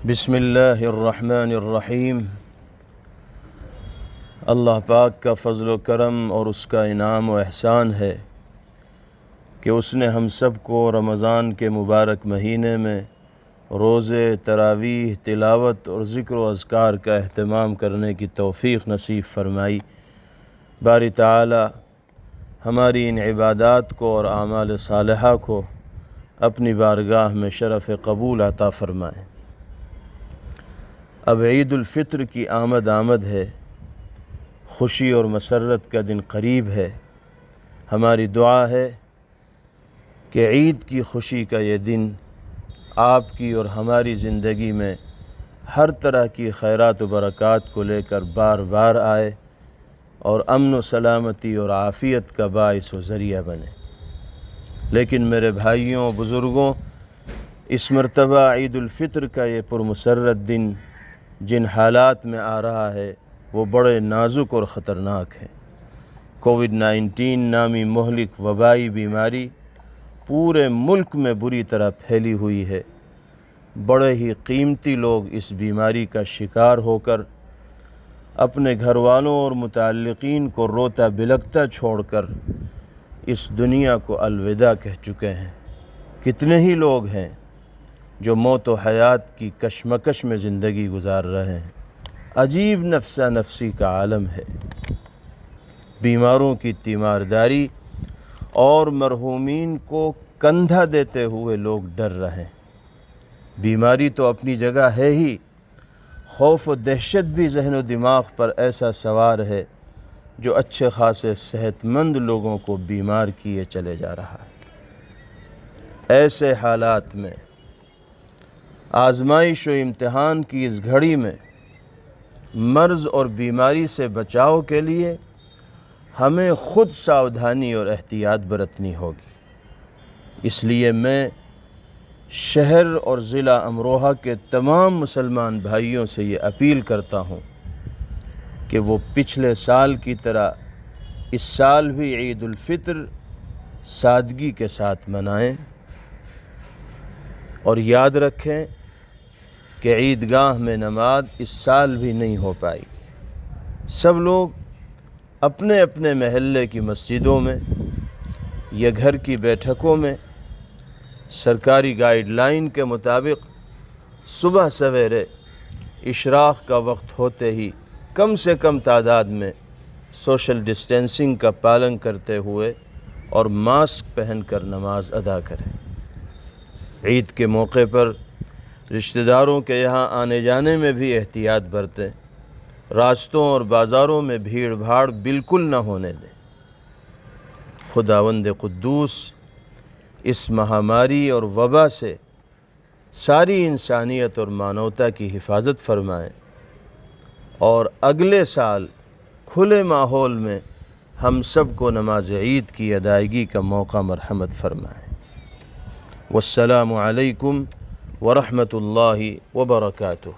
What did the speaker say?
بسم اللہ الرحمن الرحیم۔ اللہ پاک کا فضل و کرم اور اس کا انعام و احسان ہے کہ اس نے ہم سب کو رمضان کے مبارک مہینے میں روزے، تراویح، تلاوت اور ذکر و اذکار کا اہتمام کرنے کی توفیق نصیب فرمائی۔ باری تعالی ہماری ان عبادات کو اور اعمال صالحہ کو اپنی بارگاہ میں شرف قبول عطا فرمائے۔ اب عید الفطر کی آمد ہے، خوشی اور مسرت کا دن قریب ہے۔ ہماری دعا ہے کہ عید کی خوشی کا یہ دن آپ کی اور ہماری زندگی میں ہر طرح کی خیرات و برکات کو لے کر بار بار آئے اور امن و سلامتی اور عافیت کا باعث و ذریعہ بنے۔ لیکن میرے بھائیوں، بزرگوں، اس مرتبہ عید الفطر کا یہ پرمسرت دن جن حالات میں آ رہا ہے وہ بڑے نازک اور خطرناک ہے۔ کووڈ-19 نامی مہلک وبائی بیماری پورے ملک میں بری طرح پھیلی ہوئی ہے۔ بڑے ہی قیمتی لوگ اس بیماری کا شکار ہو کر اپنے گھر والوں اور متعلقین کو روتا بلکتا چھوڑ کر اس دنیا کو الوداع کہہ چکے ہیں۔ کتنے ہی لوگ ہیں جو موت و حیات کی کشمکش میں زندگی گزار رہے ہیں۔ عجیب نفسا نفسی کا عالم ہے۔ بیماروں کی تیمارداری اور مرحومین کو کندھا دیتے ہوئے لوگ ڈر رہے ہیں۔ بیماری تو اپنی جگہ ہے ہی، خوف و دہشت بھی ذہن و دماغ پر ایسا سوار ہے جو اچھے خاصے صحت مند لوگوں کو بیمار کیے چلے جا رہا ہے۔ ایسے حالات میں، آزمائش و امتحان کی اس گھڑی میں مرض اور بیماری سے بچاؤ کے لیے ہمیں خود ساودھانی اور احتیاط برتنی ہوگی۔ اس لیے میں شہر اور ضلع امروہہ کے تمام مسلمان بھائیوں سے یہ اپیل کرتا ہوں کہ وہ پچھلے سال کی طرح اس سال بھی عید الفطر سادگی کے ساتھ منائیں، اور یاد رکھیں کہ عیدگاہ میں نماز اس سال بھی نہیں ہو پائی۔ سب لوگ اپنے اپنے محلے کی مسجدوں میں یا گھر کی بیٹھکوں میں سرکاری گائیڈ لائن کے مطابق صبح سویرے اشراق کا وقت ہوتے ہی کم سے کم تعداد میں سوشل ڈسٹینسنگ کا پالن کرتے ہوئے اور ماسک پہن کر نماز ادا کریں۔ عید کے موقع پر رشتہ داروں کے یہاں آنے جانے میں بھی احتیاط برتیں۔ راستوں اور بازاروں میں بھیڑ بھاڑ بالکل نہ ہونے دیں۔ خداوند قدوس اس مہاماری اور وبا سے ساری انسانیت اور مانوتا کی حفاظت فرمائیں، اور اگلے سال کھلے ماحول میں ہم سب کو نماز عید کی ادائیگی کا موقع مرحمت فرمائیں۔ والسلام علیکم ورحمۃ اللہ وبرکاتہ۔